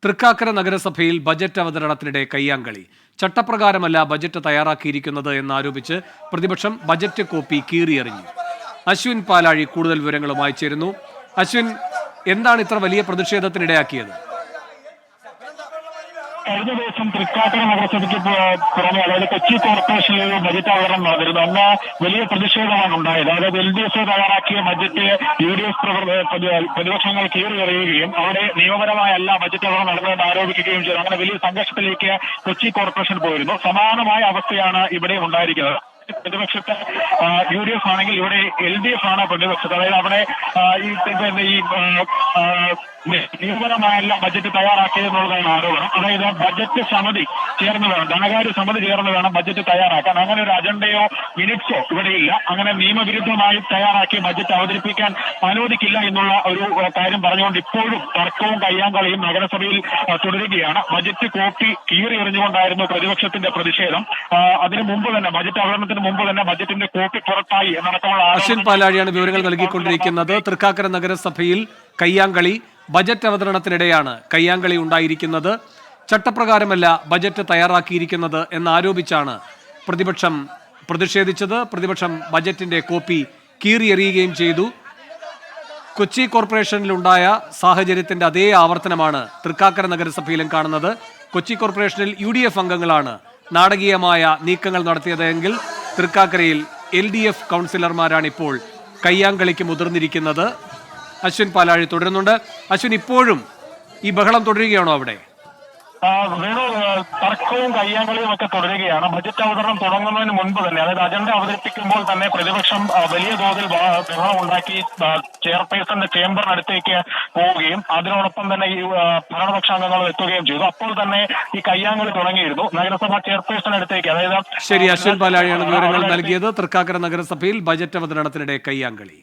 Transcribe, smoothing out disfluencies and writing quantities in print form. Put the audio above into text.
തൃക്കാക്കര നഗരസഭയിൽ budget അവതരണത്തിനിടെ കയ്യാങ്കളി. ചട്ടപ്രകാരമല്ല budget തയ്യാറാക്കിയിരിക്കുന്നത് എന്നാരോപിച്ച് പ്രതിപക്ഷം ബജറ്റ് കോപ്പി കീറിയെറിഞ്ഞു. അശ്വിൻ പാലാഴി കൂടുതൽ വിവരങ്ങളുമായി ചേരുന്നു. അശ്വിൻ, എന്താണ് ഇത്ര വലിയ പ്രതിഷേധത്തിനിടയാക്കിയത്? കഴിഞ്ഞ ദിവസം തൃക്കാക്കര നഗരസഭയ്ക്ക് പുറമെ അതായത് കൊച്ചി കോർപ്പറേഷനിൽ ബജറ്റ് അവതരണം നടന്നിരുന്നു. അന്ന് വലിയ പ്രതിഷേധമാണ് ഉണ്ടായത്. അതായത് LDF തയ്യാറാക്കിയ ബജറ്റ് UDF പ്രതിപക്ഷങ്ങൾ കീറിയെറിയുകയും അവിടെ നിയമപരമായല്ല ബജറ്റ് അവതരണം നടന്നതെന്ന് ആരോപിക്കുകയും ചെയ്തു. അങ്ങനെ വലിയ സംഘർഷത്തിലേക്ക് കൊച്ചി കോർപ്പറേഷൻ പോയിരുന്നു. സമാനമായ അവസ്ഥയാണ് ഇവിടെ ഉണ്ടായിരിക്കുന്നത്. പ്രതിപക്ഷത്ത് UDF ആണെങ്കിൽ ഇവിടെ LDF ആണ് പ്രതിപക്ഷത്ത്. അതായത് അവിടെ ഈ നിയമപരമായല്ല ബജറ്റ് തയ്യാറാക്കിയതെന്നുള്ളതാണ് ആരോപണം. അതായത് ബജറ്റ് സമിതി ചേർന്ന് വേണം, ധനകാര്യ സമിതി ചേർന്ന് വേണം ബജറ്റ് തയ്യാറാക്കാൻ. അങ്ങനെ ഒരു അജണ്ടയോ മിനിറ്റ്സോ ഇവിടെയില്ല. അങ്ങനെ നിയമവിരുദ്ധമായി തയ്യാറാക്കി ബജറ്റ് അവതരിപ്പിക്കാൻ അനുവദിക്കില്ല എന്നുള്ള ഒരു കാര്യം പറഞ്ഞുകൊണ്ട് ഇപ്പോഴും തർക്കവും കയ്യാങ്കളിയും നഗരസഭയിൽ തുടരുകയാണ്. ബജറ്റ് കോപ്പി കീറി എറിഞ്ഞുകൊണ്ടായിരുന്നു പ്രതിപക്ഷത്തിന്റെ പ്രതിഷേധം. അതിനു മുമ്പ് തന്നെ ബജറ്റ് അവതരണത്തിന് മുമ്പ് തന്നെ ബജറ്റിന്റെ കോപ്പി പുറത്തായി എന്നടക്കമുള്ള അശ്വിൻ പാലാഴിയാണ് വിവരങ്ങൾ നൽകിക്കൊണ്ടിരിക്കുന്നത്. തൃക്കാക്കര നഗരസഭയിൽ കയ്യാങ്കളി. ബജറ്റ് അവതരണത്തിനിടെയാണ് കയ്യാങ്കളി ഉണ്ടായിരിക്കുന്നത്. ചട്ടപ്രകാരമല്ല ബജറ്റ് തയ്യാറാക്കിയിരിക്കുന്നത് എന്നാരോപിച്ചാണ് പ്രതിപക്ഷം പ്രതിഷേധിച്ചത്. പ്രതിപക്ഷം ബജറ്റിന്റെ കോപ്പി കീറിയെറിയുകയും ചെയ്തു. കൊച്ചി കോർപ്പറേഷനിലുണ്ടായ സാഹചര്യത്തിന്റെ അതേ ആവർത്തനമാണ് തൃക്കാക്കര നഗരസഭയിലും കാണുന്നത്. കൊച്ചി കോർപ്പറേഷനിൽ UDF അംഗങ്ങളാണ് നാടകീയമായ നീക്കങ്ങൾ നടത്തിയതെങ്കിൽ തൃക്കാക്കരയിൽ LDF കൗൺസിലർമാരാണ് ഇപ്പോൾ കയ്യാങ്കളിക്ക് മുതിർന്നിരിക്കുന്നത്. അശ്വിൻ പാലാഴി തുടരുന്നുണ്ട്. അശ്വിൻ, ഇപ്പോഴും ഈ ബഹളം തുടരുകയാണോ അവിടെ? തർക്കവും കയ്യാങ്കളിയും ഒക്കെ തുടരുകയാണ്. ബജറ്റ് അവതരണം തുടങ്ങുന്നതിന് മുൻപ് തന്നെ, അതായത് അജണ്ട അവതരിപ്പിക്കുമ്പോൾ തന്നെ പ്രതിപക്ഷം വലിയ തോതിൽ ബഹളം ഉണ്ടാക്കി ചെയർപേഴ്സന്റെ ചേംബറിനടുത്തേക്ക് പോവുകയും അതിനോടൊപ്പം തന്നെ ഈ ഭരണപക്ഷ അംഗങ്ങൾ എത്തുകയും ചെയ്തു. അപ്പോൾ തന്നെ ഈ കയ്യാങ്കളി തുടങ്ങിയിരുന്നു. നഗരസഭാ ചെയർപേഴ്സണടുത്തേക്ക്, അതായത് ശരി, അശ്വിൻ പാലാഴിയാണ് വിവരങ്ങൾ നൽകിയത്. തൃക്കാക്കര നഗരസഭയിൽ ബജറ്റ് അവതരണത്തിനിടെ കയ്യാങ്കളി.